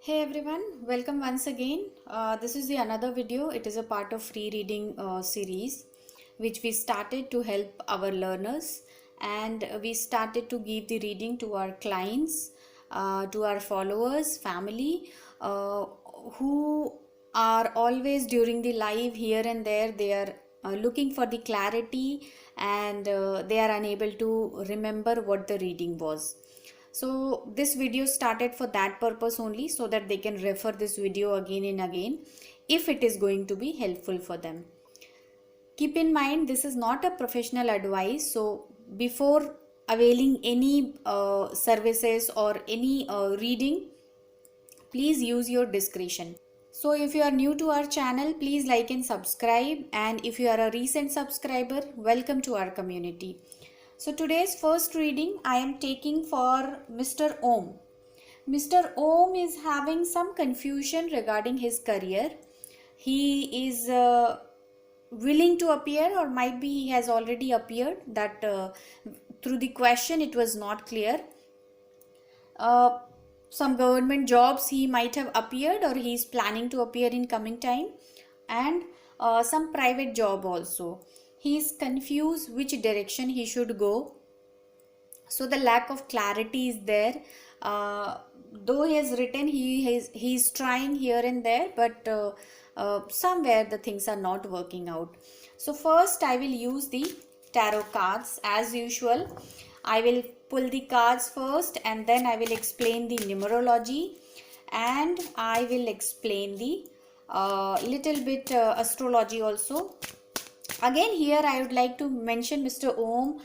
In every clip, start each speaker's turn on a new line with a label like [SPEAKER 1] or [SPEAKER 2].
[SPEAKER 1] Hey everyone, welcome once again. This is the another video. It is a part of free reading series which we started to help our learners, and we started to give the reading to our clients, to our followers, family, who are always during the live here and there. They are looking for the clarity, and they are unable to remember what the reading was. So this video started for that purpose only, so that they can refer this video again and again if it is going to be helpful for them. Keep in mind, this is not a professional advice, so before availing any services or any reading, please use your discretion. So if you are new to our channel, please like and subscribe, and if you are a recent subscriber, welcome to our community. So today's first reading I am taking for Mr. Om. Mr. Om is having some confusion regarding his career. He is willing to appear, or might be he has already appeared, that through the question it was not clear. Some government jobs he might have appeared, or he is planning to appear in coming time, and some private job also. He is confused which direction he should go, so the lack of clarity is there. Though he has written, he is trying here and there, but somewhere the things are not working out. So first I will use the tarot cards as usual. I will pull the cards first, and then I will explain the numerology, and I will explain the little bit astrology also. Again, here I would like to mention Mr. Om,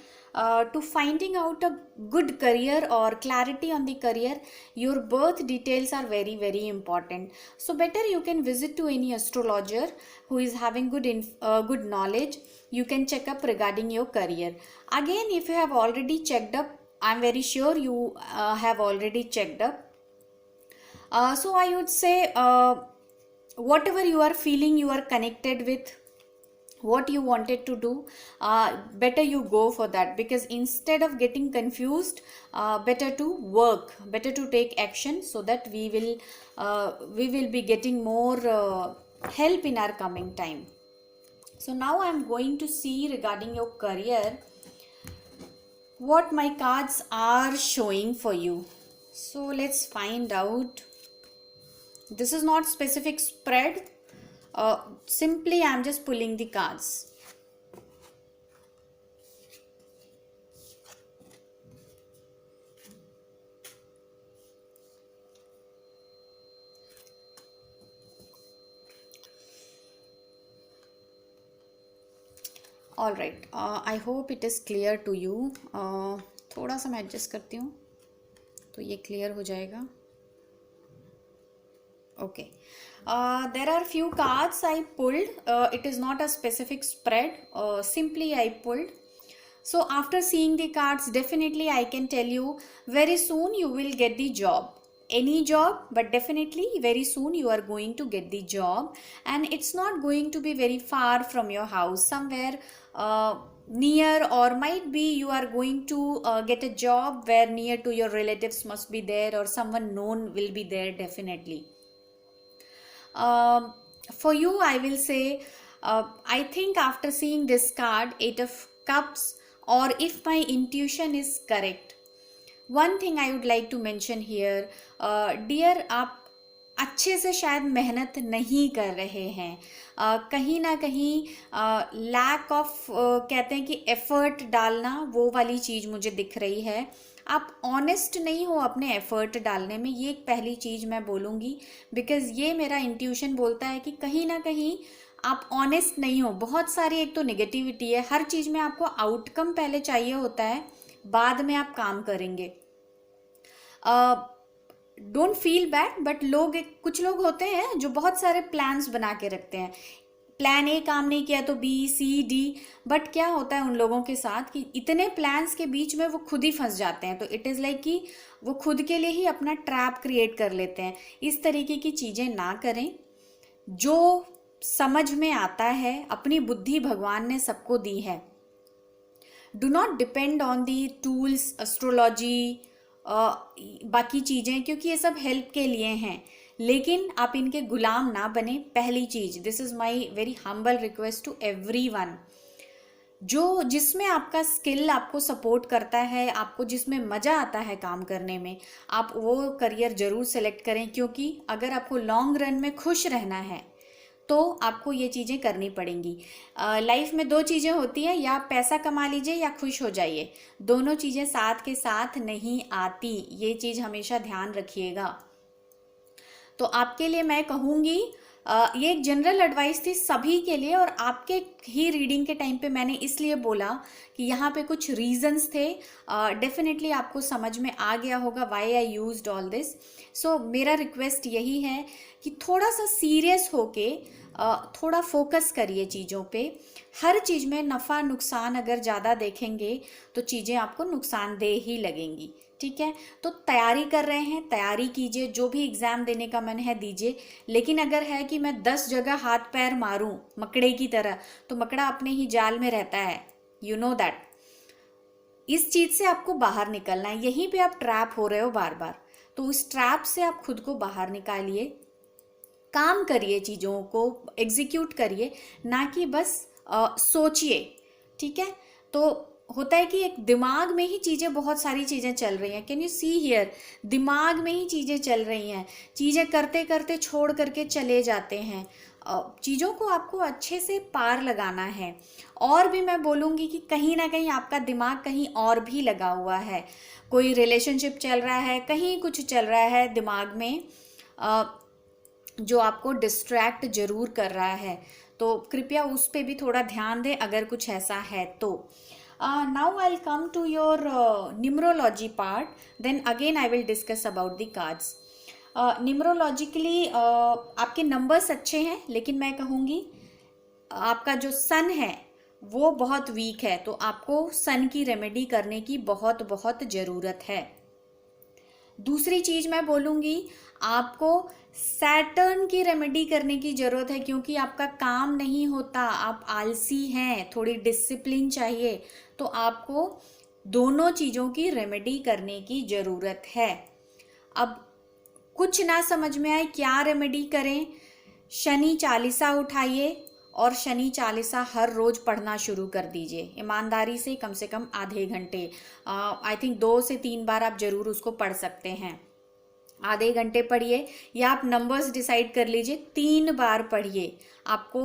[SPEAKER 1] to finding out a good career or clarity on the career, your birth details are very, very important. So better you can visit to any astrologer who is having good knowledge. You can check up regarding your career. Again, if you have already checked up, I am very sure you have already checked up. So I would say, whatever you are feeling, you are connected with, what you wanted to do, better you go for that, because instead of getting confused, better to work, better to take action, so that we will be getting more help in our coming time. So now I am going to see regarding your career what my cards are showing for you. So let's find out. This is not specific spread. Simply I am just pulling the cards. All right. I hope it is clear to you. थोड़ा सा मैं adjust करती हूँ तो ये clear हो जाएगा. Okay. There are few cards I pulled. It is not a specific spread. Simply I pulled. So after seeing the cards, definitely I can tell you very soon you will get the job. Any job, but definitely very soon you are going to get the job, and it's not going to be very far from your house, somewhere near, or might be you are going to get a job where near to your relatives must be there, or someone known will be there definitely. For you, I will say, I think after seeing this card, 8 of Cups, or if my intuition is correct, one thing I would like to mention here, dear, आप अच्छे से शायद मेहनत नहीं कर रहे हैं, कहीं ना कहीं लैक ऑफ, कहते हैं कि एफर्ट डालना, वो वाली चीज़ मुझे दिख रही है. आप ऑनेस्ट नहीं हो अपने एफर्ट डालने में, ये एक पहली चीज़ मैं बोलूँगी, बिकॉज़ ये मेरा इंट्यूशन बोलता है कि कहीं ना कहीं आप ऑनेस्ट नहीं हो. बहुत सारी एक तो नेगेटिविटी है, हर चीज़ में आपको आउटकम पहले चाहिए होता है, बाद में आप काम करेंगे. डोंट फील बैड, बट कुछ लोग होते हैं जो बहुत सारे प्लान्स बना के रखते हैं. प्लान ए काम नहीं किया तो बी, सी, डी, बट क्या होता है उन लोगों के साथ कि इतने प्लान्स के बीच में वो खुद ही फंस जाते हैं. तो इट इज़ लाइक कि वो खुद के लिए ही अपना ट्रैप क्रिएट कर लेते हैं. इस तरीके की चीज़ें ना करें. जो समझ में आता है, अपनी बुद्धि भगवान ने सबको दी है. Do not depend on the tools, astrology, बाकी चीज़ें, क्योंकि ये सब हेल्प के लिए हैं. लेकिन आप इनके गुलाम ना बने। पहली चीज, this is my very humble request to everyone, जो जिसमें आपका स्किल आपको सपोर्ट करता है, आपको जिसमें मज़ा आता है काम करने में, आप वो करियर ज़रूर सेलेक्ट करें। क्योंकि अगर आपको लॉन्ग रन में खुश रहना है तो आपको ये चीज़ें करनी पड़ेंगी। लाइफ में दो चीज़ें होती हैं, या आप पैसा कमा लीजिए या खुश हो जाइए। दोनों चीज़ें साथ के साथ नहीं आती, ये चीज़ हमेशा ध्यान रखिएगा। तो आपके लिए मैं कहूँगी, ये एक जनरल एडवाइस थी सभी के लिए, और आपके ही रीडिंग के टाइम पे मैंने इसलिए बोला कि यहाँ पे कुछ रीजंस थे। डेफिनेटली आपको समझ में आ गया होगा why I used all this. So मेरा रिक्वेस्ट यही है कि थोड़ा सा सीरियस होके थोड़ा फोकस करिए चीज़ों पे। हर चीज़ में नफ़ा नुकसान अगर ज़्यादा देखेंगे तो चीज़ें आपको नुकसानदेह ही लगेंगी। ठीक है, तो तैयारी कर रहे हैं, तैयारी कीजिए, जो भी एग्ज़ाम देने का मन है दीजिए। लेकिन अगर है कि मैं 10 जगह हाथ पैर मारूं मकड़े की तरह, तो मकड़ा अपने ही जाल में रहता है, यू नो दैट। इस चीज़ से आपको बाहर निकलना है, यहीं पे आप ट्रैप हो रहे हो बार बार। तो उस ट्रैप से आप खुद को बाहर निकालिए, काम करिए, चीज़ों को एग्जीक्यूट करिए, ना कि बस सोचिए। ठीक है, तो होता है कि एक दिमाग में ही चीज़ें, बहुत सारी चीज़ें चल रही हैं। कैन यू सी हियर, दिमाग में ही चीज़ें चल रही हैं, चीज़ें करते करते छोड़ करके चले जाते हैं। चीज़ों को आपको अच्छे से पार लगाना है। और भी मैं बोलूँगी कि कहीं ना कहीं आपका दिमाग कहीं और भी लगा हुआ है, कोई रिलेशनशिप चल रहा है, कहीं कुछ चल रहा है दिमाग में जो आपको डिस्ट्रैक्ट जरूर कर रहा है। तो कृपया उस पर भी थोड़ा ध्यान दें अगर कुछ ऐसा है तो। Now I'll come to your numerology part, then again I will discuss about the cards. Numerologically आपके नंबर्स अच्छे हैं, लेकिन मैं कहूँगी आपका जो सन है वो बहुत वीक है, तो आपको सन की रेमेडी करने की बहुत बहुत ज़रूरत है। दूसरी चीज़ मैं बोलूँगी, आपको सैटर्न की रेमेडी करने की ज़रूरत है, क्योंकि आपका काम नहीं होता, आप आलसी हैं, थोड़ी डिसिप्लिन चाहिए। तो आपको दोनों चीज़ों की रेमेडी करने की ज़रूरत है। अब कुछ ना समझ में आए क्या रेमेडी करें, शनि चालीसा उठाइए और शनि चालीसा हर रोज़ पढ़ना शुरू कर दीजिए, ईमानदारी से कम आधे घंटे। आई थिंक 2 से 3 बार आप ज़रूर उसको पढ़ सकते हैं। आधे घंटे पढ़िए, या आप नंबर्स डिसाइड कर लीजिए, 3 बार पढ़िए। आपको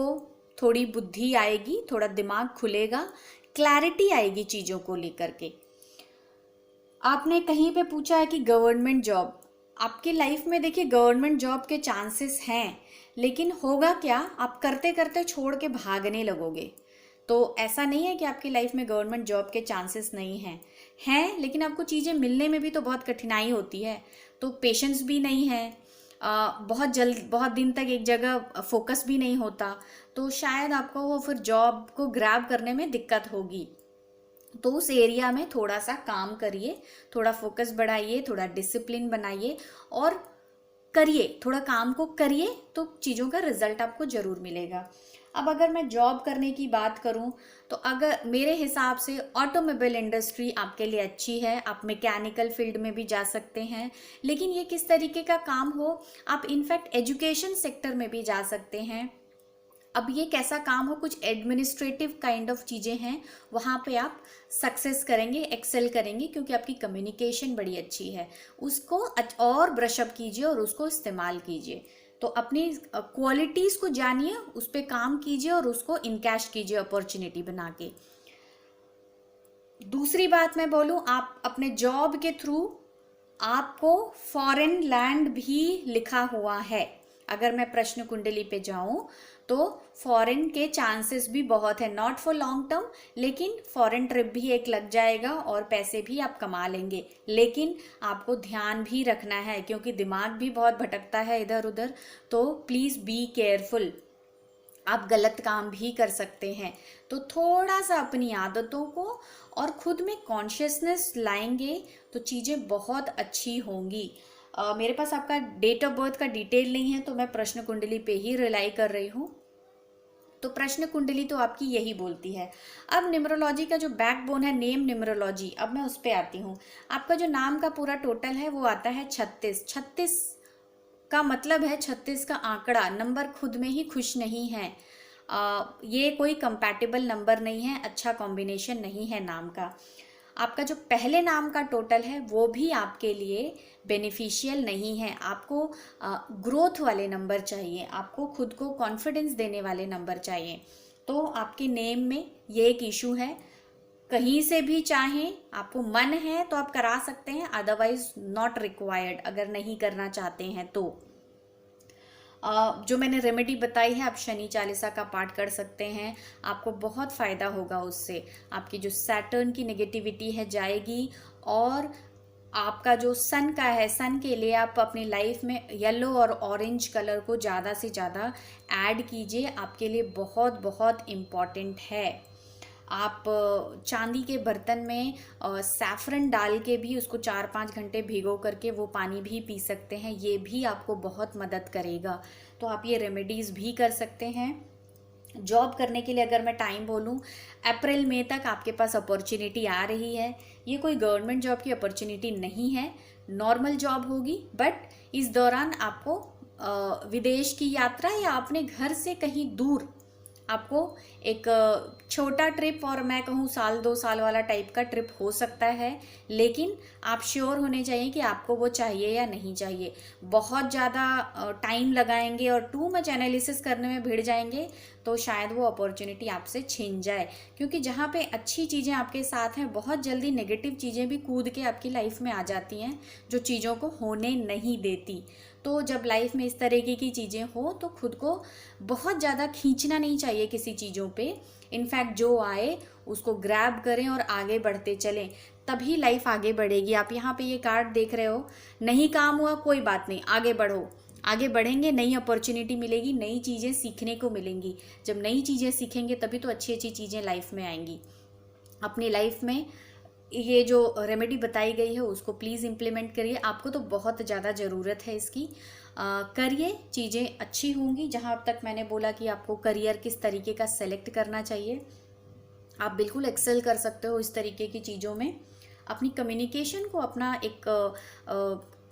[SPEAKER 1] थोड़ी बुद्धि आएगी, थोड़ा दिमाग खुलेगा, क्लैरिटी आएगी चीज़ों को लेकर के। आपने कहीं पे पूछा है कि गवर्नमेंट जॉब, आपकी लाइफ में देखिए गवर्नमेंट जॉब के चांसेस हैं, लेकिन होगा क्या, आप करते करते छोड़ के भागने लगोगे। तो ऐसा नहीं है कि आपकी लाइफ में गवर्नमेंट जॉब के चांसेस नहीं हैं, लेकिन आपको चीज़ें मिलने में भी तो बहुत कठिनाई होती है, तो पेशेंस भी नहीं है, बहुत दिन तक एक जगह फोकस भी नहीं होता, तो शायद आपको वो फिर जॉब को ग्रैब करने में दिक्कत होगी। तो उस एरिया में थोड़ा सा काम करिए, थोड़ा फोकस बढ़ाइए, थोड़ा डिसिप्लिन बनाइए और करिए, थोड़ा काम को करिए, तो चीज़ों का रिजल्ट आपको ज़रूर मिलेगा। अब अगर मैं जॉब करने की बात करूं, तो अगर मेरे हिसाब से ऑटोमोबाइल इंडस्ट्री आपके लिए अच्छी है, आप मैकेनिकल फील्ड में भी जा सकते हैं। लेकिन ये किस तरीके का काम हो, आप इनफैक्ट एजुकेशन सेक्टर में भी जा सकते हैं। अब ये कैसा काम हो, कुछ एडमिनिस्ट्रेटिव काइंड ऑफ चीज़ें हैं, वहाँ पे आप सक्सेस करेंगे, एक्सेल करेंगे, क्योंकि आपकी कम्युनिकेशन बड़ी अच्छी है। उसको और ब्रशअप कीजिए और उसको इस्तेमाल कीजिए। तो अपनी क्वालिटीज़ को जानिए, उस पर काम कीजिए और उसको इनकैश कीजिए अपॉर्चुनिटी बना के। दूसरी बात मैं बोलूँ, आप अपने जॉब के थ्रू आपको फॉरेन लैंड भी लिखा हुआ है। अगर मैं प्रश्न कुंडली पे जाऊं तो फॉरेन के चांसेस भी बहुत है, नॉट फॉर लॉन्ग टर्म, लेकिन फॉरेन ट्रिप भी एक लग जाएगा और पैसे भी आप कमा लेंगे। लेकिन आपको ध्यान भी रखना है, क्योंकि दिमाग भी बहुत भटकता है इधर उधर, तो प्लीज़ बी केयरफुल, आप गलत काम भी कर सकते हैं। तो थोड़ा सा अपनी आदतों को और खुद में कॉन्शियसनेस लाएंगे तो चीज़ें बहुत अच्छी होंगी। मेरे पास आपका डेट ऑफ बर्थ का डिटेल नहीं है, तो मैं प्रश्न कुंडली पे ही रिलाई कर रही हूँ। तो प्रश्न कुंडली तो आपकी यही बोलती है। अब न्यूमरोलॉजी का जो बैकबोन है, नेम न्यूमरोलॉजी, अब मैं उस पर आती हूँ। आपका जो नाम का पूरा टोटल है वो आता है 36। का मतलब है 36 का आंकड़ा, नंबर खुद में ही खुश नहीं है। ये कोई कंपैटिबल नंबर नहीं है, अच्छा कॉम्बिनेशन नहीं है नाम का। आपका जो पहले नाम का टोटल है वो भी आपके लिए बेनिफिशियल नहीं है। आपको ग्रोथ वाले नंबर चाहिए, आपको खुद को कॉन्फिडेंस देने वाले नंबर चाहिए। तो आपके नेम में ये एक इशू है। कहीं से भी चाहें, आपको मन है तो आप करा सकते हैं, अदरवाइज नॉट रिक्वायर्ड, अगर नहीं करना चाहते हैं तो। जो मैंने रेमेडी बताई है, आप शनि चालीसा का पाठ कर सकते हैं, आपको बहुत फ़ायदा होगा उससे। आपकी जो सैटर्न की नेगेटिविटी है जाएगी, और आपका जो सन का है, सन के लिए आप अपनी लाइफ में येलो और ऑरेंज कलर को ज़्यादा से ज़्यादा ऐड कीजिए, आपके लिए बहुत बहुत इम्पॉर्टेंट है। आप चांदी के बर्तन में सैफरन डाल के भी उसको 4-5 घंटे भिगो करके वो पानी भी पी सकते हैं, ये भी आपको बहुत मदद करेगा। तो आप ये रेमेडीज़ भी कर सकते हैं। जॉब करने के लिए अगर मैं टाइम बोलूँ, अप्रैल मई तक आपके पास अपॉर्चुनिटी आ रही है। ये कोई गवर्नमेंट जॉब की अपॉर्चुनिटी नहीं है, नॉर्मल जॉब होगी, बट इस दौरान आपको विदेश की यात्रा या अपने घर से कहीं दूर आपको एक छोटा ट्रिप, और मैं कहूँ 1-2 साल वाला टाइप का ट्रिप हो सकता है, लेकिन आप श्योर होने चाहिए कि आपको वो चाहिए या नहीं चाहिए। बहुत ज़्यादा टाइम लगाएंगे और टू मच एनालिसिस करने में भिड़ जाएंगे तो शायद वो अपॉर्चुनिटी आपसे छिन जाए, क्योंकि जहाँ पे अच्छी चीज़ें आपके साथ हैं, बहुत जल्दी नेगेटिव चीज़ें भी कूद के आपकी लाइफ में आ जाती हैं, जो चीज़ों को होने नहीं देती। तो जब लाइफ में इस तरीके की चीज़ें हो तो खुद को बहुत ज़्यादा खींचना नहीं चाहिए किसी चीज़ों पे। इनफैक्ट जो आए उसको ग्रैब करें और आगे बढ़ते चलें, तभी लाइफ आगे बढ़ेगी। आप यहाँ पे ये कार्ड देख रहे हो, नहीं काम हुआ कोई बात नहीं, आगे बढ़ो, आगे बढ़ेंगे, नई अपॉर्चुनिटी मिलेगी, नई चीज़ें सीखने को मिलेंगी। जब नई चीज़ें सीखेंगे तभी तो अच्छी अच्छी चीज़ें लाइफ में आएंगी। अपनी लाइफ में ये जो रेमेडी बताई गई है उसको प्लीज़ इम्प्लीमेंट करिए, आपको तो बहुत ज़्यादा ज़रूरत है इसकी। करिए, चीज़ें अच्छी होंगी। जहाँ अब तक मैंने बोला कि आपको करियर किस तरीके का सेलेक्ट करना चाहिए, आप बिल्कुल एक्सेल कर सकते हो इस तरीके की चीज़ों में। अपनी कम्युनिकेशन को अपना एक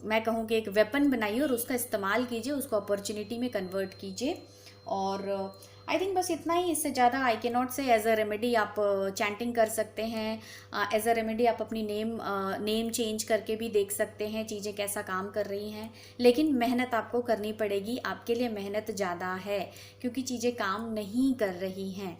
[SPEAKER 1] मैं कहूँ कि एक वेपन बनाइए और उसका इस्तेमाल कीजिए, उसको अपॉर्चुनिटी में कन्वर्ट कीजिए। और आई थिंक बस इतना ही, इससे ज़्यादा आई के नॉट से। एज अ रेमेडी आप चैंटिंग कर सकते हैं, एज अ रेमेडी आप अपनी नेम चेंज करके भी देख सकते हैं चीज़ें कैसा काम कर रही हैं। लेकिन मेहनत आपको करनी पड़ेगी, आपके लिए मेहनत ज़्यादा है, क्योंकि चीज़ें काम नहीं कर रही हैं।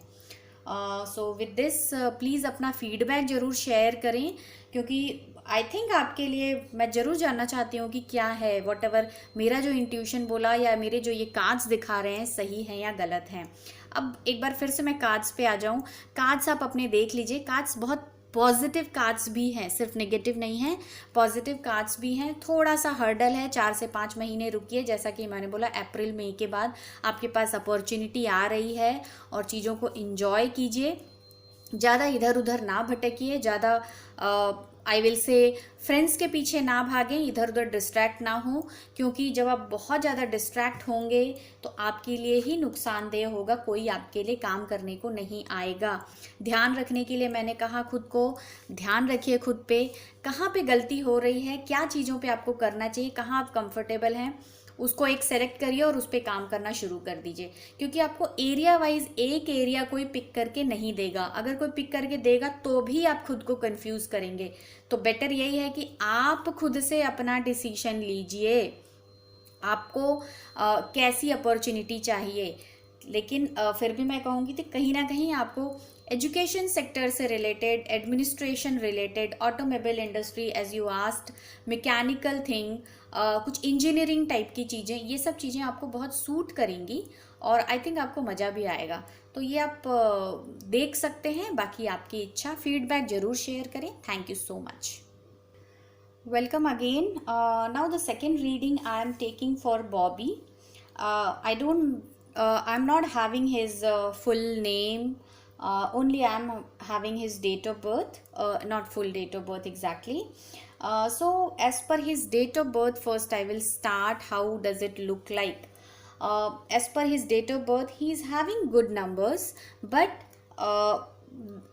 [SPEAKER 1] सो विद दिस प्लीज़ अपना फीडबैक ज़रूर शेयर करें, क्योंकि आई थिंक आपके लिए मैं ज़रूर जानना चाहती हूँ कि क्या है, वॉट एवर मेरा जो इंट्यूशन बोला या मेरे जो ये कार्ड्स दिखा रहे हैं सही हैं या गलत हैं। अब एक बार फिर से मैं कार्ड्स पे आ जाऊँ। कार्ड्स आप अपने देख लीजिए, कार्ड्स बहुत पॉजिटिव कार्ड्स भी हैं, सिर्फ नेगेटिव नहीं है, पॉजिटिव कार्ड्स भी हैं। थोड़ा सा हर्डल है, 4 से 5 महीने रुकिए, जैसा कि मैंने बोला अप्रैल मई के बाद आपके पास अपॉर्चुनिटी आ रही है, और चीज़ों को इन्जॉय कीजिए, ज़्यादा इधर उधर ना भटकिए, ज़्यादा आई विल से फ्रेंड्स के पीछे ना भागें, इधर उधर डिस्ट्रैक्ट ना हो, क्योंकि जब आप बहुत ज़्यादा डिस्ट्रैक्ट होंगे तो आपके लिए ही नुकसानदेह होगा, कोई आपके लिए काम करने को नहीं आएगा। ध्यान रखने के लिए मैंने कहा, खुद को ध्यान रखिए, खुद पे कहाँ पे गलती हो रही है, क्या चीज़ों पे आपको करना चाहिए, कहाँ आप कंफर्टेबल हैं, उसको एक सेलेक्ट करिए और उस पर काम करना शुरू कर दीजिए। क्योंकि आपको एरिया वाइज एक एरिया कोई पिक करके नहीं देगा, अगर कोई पिक करके देगा तो भी आप खुद को कंफ्यूज करेंगे। तो बेटर यही है कि आप खुद से अपना डिसीजन लीजिए, आपको कैसी अपॉर्चुनिटी चाहिए। लेकिन फिर भी मैं कहूँगी कि कहीं ना कहीं आपको एजुकेशन सेक्टर से related, administration related, automobile industry as you asked, mechanical thing, कुछ इंजीनियरिंग टाइप की चीज़ें, ये सब चीज़ें आपको बहुत सूट करेंगी और आई थिंक आपको मज़ा भी आएगा। तो ये आप देख सकते हैं, बाकी आपकी इच्छा। फीडबैक ज़रूर शेयर करें। Thank you so much. Welcome again. Now the second reading I am taking for Bobby. I'm not having his full name. Only I am having his date of birth. Not full date of birth exactly. So as per his date of birth, first I will start. How does it look like? As per his date of birth, he is having good numbers, but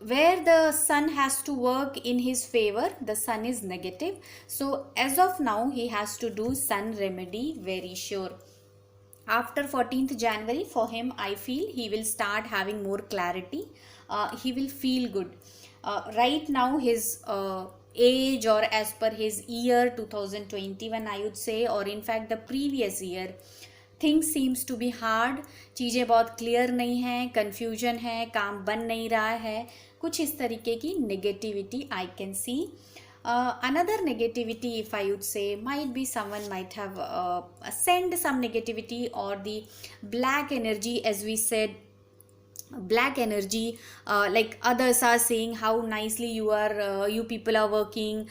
[SPEAKER 1] where the sun has to work in his favor, the sun is negative. So as of now he has to do sun remedy, very sure. After 14th January, for him, I feel he will start having more clarity. He will feel good. Right now his age, or as per his year 2021 I would say, or in fact the previous year, things seems to be hard, चीज़ें बहुत clear नहीं हैं, confusion है, काम बन नहीं रहा है, कुछ इस तरीके की negativity I can see. Another negativity, if I would say, might be someone might have sent some negativity, or the black energy, as we said, black energy, like others are saying how nicely you people are working,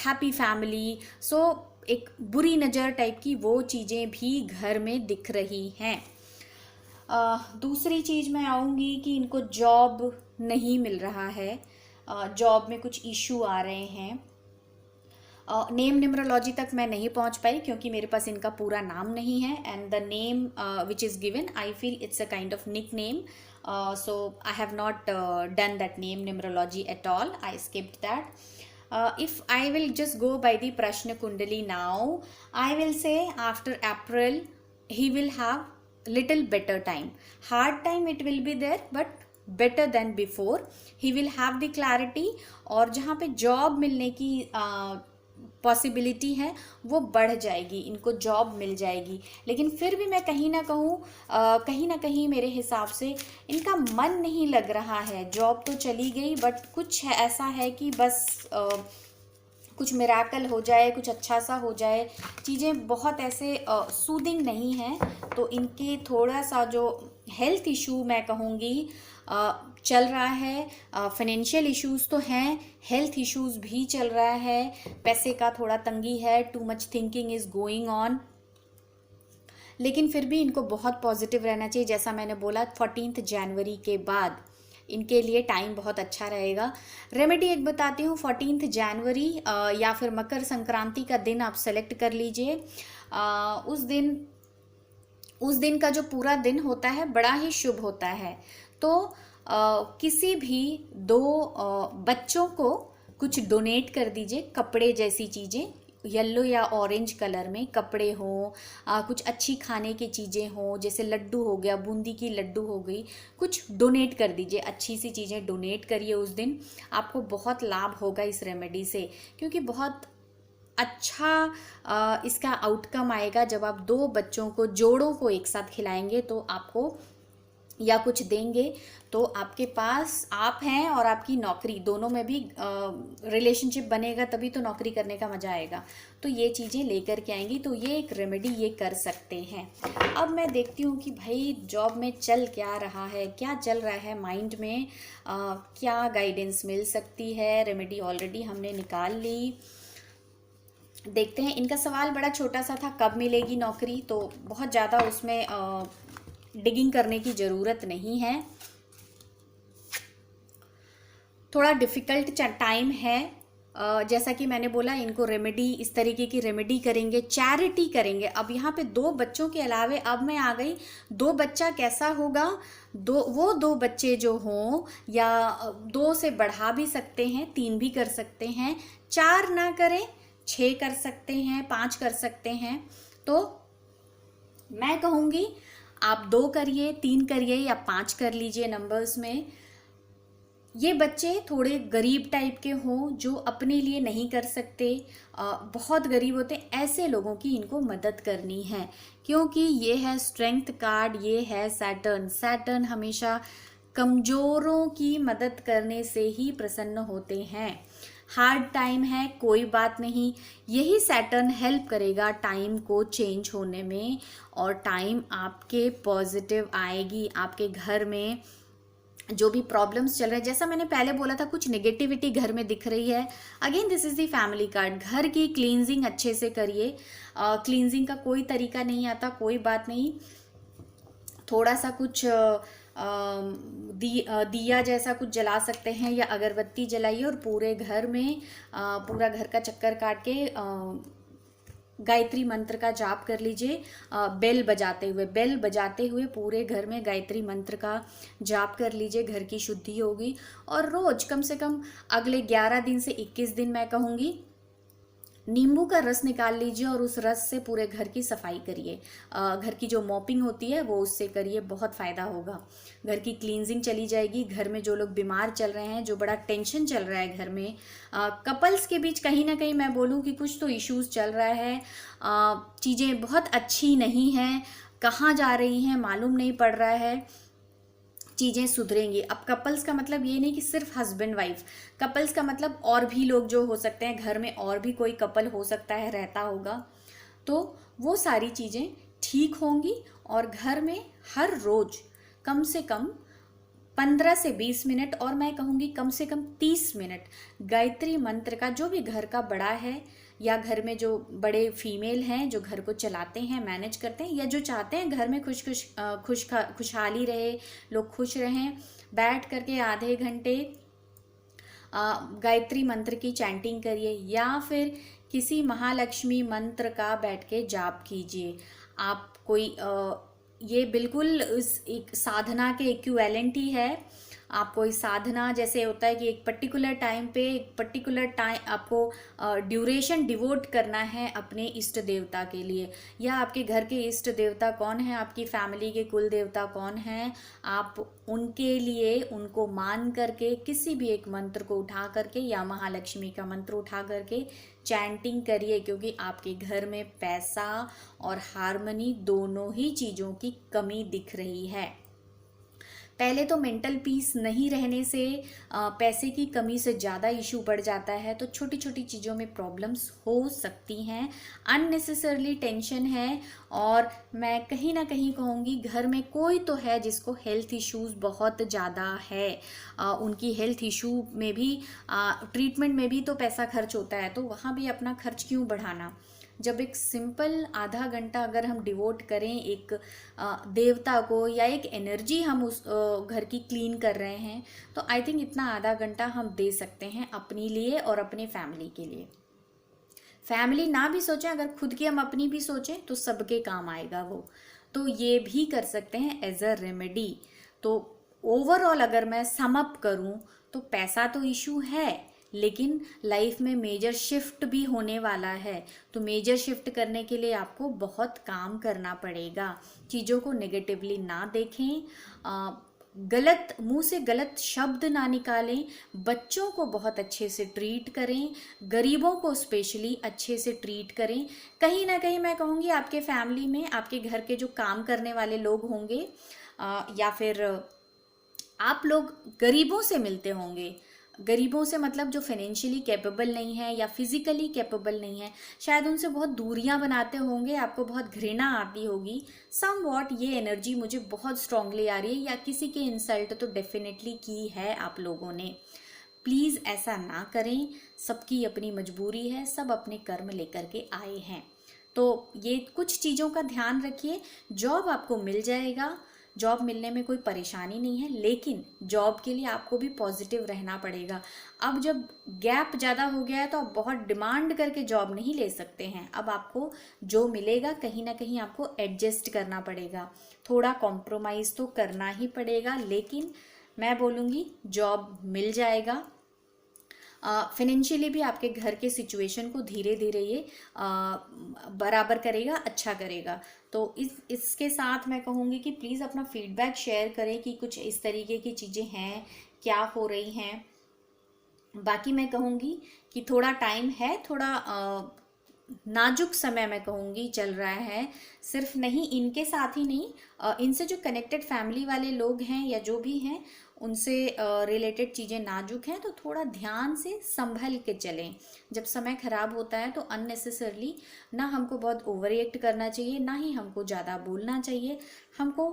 [SPEAKER 1] happy family. So एक बुरी नज़र type की वो चीज़ें भी घर में दिख रही हैं. दूसरी चीज़ मैं आऊँगी कि इनको जॉब नहीं मिल रहा है, जॉब में कुछ इशू आ रहे हैं. नेम न्यूमरोलॉजी तक मैं नहीं पहुंच पाई क्योंकि मेरे पास इनका पूरा नाम नहीं है, and the name which is given I feel it's a kind of nickname. So I have not done that name numerology at all, I skipped that. If I will just go by the Prashna Kundali now, I will say after April he will have little better time. Hard time it will be there, but better than before. He will have the clarity, और जहाँ पे job मिलने की possibility है वो बढ़ जाएगी, इनको जॉब मिल जाएगी. लेकिन फिर भी मैं कहीं ना कहीं मेरे हिसाब से इनका मन नहीं लग रहा है. जॉब तो चली गई, बट कुछ ऐसा है कि बस कुछ मिराकल हो जाए, कुछ अच्छा सा हो जाए. चीज़ें बहुत ऐसे सूदिंग नहीं हैं, तो इनके थोड़ा सा जो हेल्थ इशू मैं कहूँगी चल रहा है. फाइनेंशियल इश्यूज़ तो हैं, हेल्थ इश्यूज़ भी चल रहा है, पैसे का थोड़ा तंगी है, too much thinking is going on. लेकिन फिर भी इनको बहुत पॉजिटिव रहना चाहिए. जैसा मैंने बोला 14th जनवरी के बाद इनके लिए टाइम बहुत अच्छा रहेगा. रेमेडी एक बताती हूँ, 14th जनवरी या फिर मकर संक्रांति का दिन आप सेलेक्ट कर लीजिए. उस दिन का जो पूरा दिन होता है बड़ा ही शुभ होता है. तो किसी भी दो बच्चों को कुछ डोनेट कर दीजिए, कपड़े जैसी चीज़ें, येलो या ऑरेंज कलर में कपड़े हों, कुछ अच्छी खाने की चीज़ें हों, जैसे लड्डू हो गया, बूंदी की लड्डू हो गई, कुछ डोनेट कर दीजिए. अच्छी सी चीज़ें डोनेट करिए उस दिन, आपको बहुत लाभ होगा इस रेमेडी से, क्योंकि बहुत अच्छा इसका आउटकम आएगा. जब आप दो बच्चों को, जोड़ों को एक साथ खिलाएंगे तो आपको या कुछ देंगे, तो आपके पास आप हैं और आपकी नौकरी, दोनों में भी रिलेशनशिप बनेगा, तभी तो नौकरी करने का मज़ा आएगा. तो ये चीज़ें लेकर के आएंगी, तो ये एक रेमेडी ये कर सकते हैं. अब मैं देखती हूँ कि भाई जॉब में चल क्या रहा है, क्या चल रहा है माइंड में, क्या गाइडेंस मिल सकती है. रेमेडी ऑलरेडी हमने निकाल ली. देखते हैं. इनका सवाल बड़ा छोटा सा था, कब मिलेगी नौकरी, तो बहुत ज़्यादा उसमें डिगिंग करने की ज़रूरत नहीं है. थोड़ा डिफ़िकल्ट टाइम है. जैसा कि मैंने बोला, इनको रेमेडी, इस तरीके की रेमेडी करेंगे, चैरिटी करेंगे. अब यहाँ पे दो बच्चों के अलावे अब मैं आ गई, दो बच्चा कैसा होगा, दो बच्चे जो हों, या 2 से बढ़ा भी सकते हैं, 3 भी कर सकते हैं, 4 ना करें, 6 कर सकते हैं, 5 कर सकते हैं. तो मैं कहूँगी आप 2 करिए, 3 करिए या 5 कर लीजिए नंबर्स में. ये बच्चे थोड़े गरीब टाइप के हों, जो अपने लिए नहीं कर सकते, बहुत गरीब होते, ऐसे लोगों की इनको मदद करनी है. क्योंकि ये है स्ट्रेंथ कार्ड, ये है सैटर्न. सैटर्न हमेशा कमज़ोरों की मदद करने से ही प्रसन्न होते हैं. हार्ड टाइम है, कोई बात नहीं, यही सैटर्न हेल्प करेगा टाइम को चेंज होने में, और टाइम आपके पॉजिटिव आएगी. आपके घर में जो भी प्रॉब्लम्स चल रहे हैं, जैसा मैंने पहले बोला था, कुछ नेगेटिविटी घर में दिख रही है. Again this is the family card. घर की क्लींजिंग अच्छे से करिए. क्लींजिंग का कोई तरीका नहीं आता, कोई बात नहीं, थोड़ा सा कुछ दिया जैसा कुछ जला सकते हैं, या अगरबत्ती जलाइए और पूरे घर में पूरा घर का चक्कर काट के गायत्री मंत्र का जाप कर लीजिए बेल बजाते हुए पूरे घर में गायत्री मंत्र का जाप कर लीजिए, घर की शुद्धि होगी। और रोज कम से कम अगले 11 दिन से 21 दिन मैं कहूँगी नींबू का रस निकाल लीजिए और उस रस से पूरे घर की सफाई करिए। घर की जो मॉपिंग होती है वो उससे करिए, बहुत फ़ायदा होगा। घर की क्लींजिंग चली जाएगी। घर में जो लोग बीमार चल रहे हैं, जो बड़ा टेंशन चल रहा है घर में, कपल्स के बीच कहीं ना कहीं मैं बोलूँ कि कुछ तो इश्यूज चल रहा है, चीज़ें बहुत अच्छी नहीं हैं, कहाँ जा रही हैं मालूम नहीं पड़ रहा है, चीज़ें सुधरेंगी। अब कपल्स का मतलब ये नहीं कि सिर्फ हस्बैंड वाइफ, कपल्स का मतलब और भी लोग जो हो सकते हैं, घर में और भी कोई कपल हो सकता है रहता होगा, तो वो सारी चीज़ें ठीक होंगी। और घर में हर रोज कम से कम 15 से 20 मिनट, और मैं कहूँगी कम से कम 30 मिनट गायत्री मंत्र का, जो भी घर का बड़ा है या घर में जो बड़े फीमेल हैं जो घर को चलाते हैं, मैनेज करते हैं, या जो चाहते हैं घर में खुशहाली रहे, लोग खुश रहें, बैठ करके आधे घंटे गायत्री मंत्र की चैंटिंग करिए, या फिर किसी महालक्ष्मी मंत्र का बैठ के जाप कीजिए। आप कोई ये बिल्कुल एक साधना के इक्विवेलेंट ही है। आप कोई साधना, जैसे होता है कि एक पर्टिकुलर टाइम पे एक पर्टिकुलर टाइम आपको ड्यूरेशन डिवोट करना है अपने इष्ट देवता के लिए, या आपके घर के इष्ट देवता कौन है, आपकी फैमिली के कुल देवता कौन है, आप उनके लिए उनको मान करके किसी भी एक मंत्र को उठा करके या महालक्ष्मी का मंत्र उठा करके चैंटिंग करिए, क्योंकि आपके घर में पैसा और हार्मनी दोनों ही चीज़ों की कमी दिख रही है। पहले तो मेंटल पीस नहीं रहने से पैसे की कमी से ज़्यादा इशू बढ़ जाता है, तो छोटी छोटी चीज़ों में प्रॉब्लम्स हो सकती हैं, अननेसेसरली टेंशन है। और मैं कहीं ना कहीं कहूँगी घर में कोई तो है जिसको हेल्थ इश्यूज बहुत ज़्यादा है, उनकी हेल्थ इशू में भी ट्रीटमेंट में भी तो पैसा खर्च होता है, तो वहाँ भी अपना खर्च क्यों बढ़ाना, जब एक सिंपल आधा घंटा अगर हम डिवोट करें एक देवता को, या एक एनर्जी हम उस घर की क्लीन कर रहे हैं, तो आई थिंक इतना आधा घंटा हम दे सकते हैं अपने लिए और अपने फैमिली के लिए। फैमिली ना भी सोचें, अगर खुद की हम अपनी भी सोचें तो सबके काम आएगा वो, तो ये भी कर सकते हैं एज अ रेमेडी। तो ओवरऑल अगर मैं सम अप करूं तो पैसा तो इशू है, लेकिन लाइफ में मेजर शिफ्ट भी होने वाला है, तो मेजर शिफ्ट करने के लिए आपको बहुत काम करना पड़ेगा। चीज़ों को नेगेटिवली ना देखें, गलत मुंह से गलत शब्द ना निकालें, बच्चों को बहुत अच्छे से ट्रीट करें, गरीबों को स्पेशली अच्छे से ट्रीट करें। कहीं ना कहीं मैं कहूँगी आपके फैमिली में आपके घर के जो काम करने वाले लोग होंगे, या फिर आप लोग गरीबों से मिलते होंगे, गरीबों से मतलब जो फाइनेंशियली कैपेबल नहीं है या फिजिकली कैपेबल नहीं है, शायद उनसे बहुत दूरियां बनाते होंगे, आपको बहुत घृणा आती होगी। सम वॉट ये एनर्जी मुझे बहुत स्ट्रांगली आ रही है, या किसी के इंसल्ट तो डेफिनेटली की है आप लोगों ने। प्लीज़ ऐसा ना करें, सबकी अपनी मजबूरी है, सब अपने कर्म लेकर के आए हैं, तो ये कुछ चीज़ों का ध्यान रखिए। जॉब आपको मिल जाएगा, जॉब मिलने में कोई परेशानी नहीं है, लेकिन जॉब के लिए आपको भी पॉजिटिव रहना पड़ेगा। अब जब गैप ज़्यादा हो गया है तो आप बहुत डिमांड करके जॉब नहीं ले सकते हैं। अब आपको जो मिलेगा कहीं ना कहीं आपको एडजस्ट करना पड़ेगा, थोड़ा कॉम्प्रोमाइज़ तो करना ही पड़ेगा, लेकिन मैं बोलूँगी जॉब मिल जाएगा। फाइनेंशियली भी आपके घर के सिचुएशन को धीरे धीरे ये बराबर करेगा, अच्छा करेगा। तो इसके साथ मैं कहूँगी कि प्लीज़ अपना फीडबैक शेयर करें कि कुछ इस तरीके की चीज़ें हैं, क्या हो रही हैं। बाकी मैं कहूँगी कि थोड़ा टाइम है, थोड़ा नाजुक समय मैं कहूँगी चल रहा है, सिर्फ नहीं इनके साथ ही नहीं, इनसे जो कनेक्टेड फैमिली वाले लोग हैं या जो भी हैं उनसे रिलेटेड चीज़ें नाजुक हैं, तो थोड़ा ध्यान से संभल के चलें। जब समय ख़राब होता है तो अननेसेसरली ना हमको बहुत ओवर रिएक्ट करना चाहिए, ना ही हमको ज़्यादा बोलना चाहिए। हमको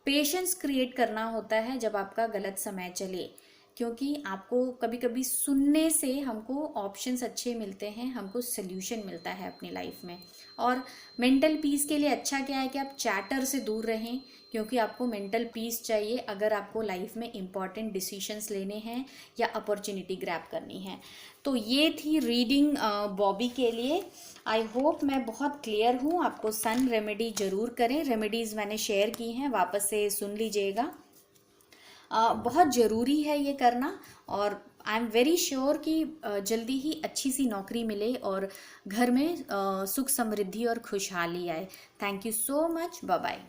[SPEAKER 1] पेशेंस क्रिएट करना होता है जब आपका गलत समय चले। क्योंकि आपको कभी कभी सुनने से हमको ऑप्शंस अच्छे मिलते हैं, हमको सोल्यूशन मिलता है अपनी लाइफ में। और मेंटल पीस के लिए अच्छा क्या है कि आप चैटर से दूर रहें, क्योंकि आपको मेंटल पीस चाहिए अगर आपको लाइफ में इम्पॉर्टेंट डिसीशंस लेने हैं या अपॉर्चुनिटी ग्रैब करनी है। तो ये थी रीडिंग बॉबी के लिए। आई होप मैं बहुत क्लियर हूँ। आपको सन रेमेडी ज़रूर करें, रेमेडीज़ मैंने शेयर की हैं, वापस से सुन लीजिएगा। बहुत ज़रूरी है ये करना। और आई एम वेरी श्योर कि जल्दी ही अच्छी सी नौकरी मिले और घर में सुख समृद्धि और खुशहाली आए। Thank you so much. Bye bye.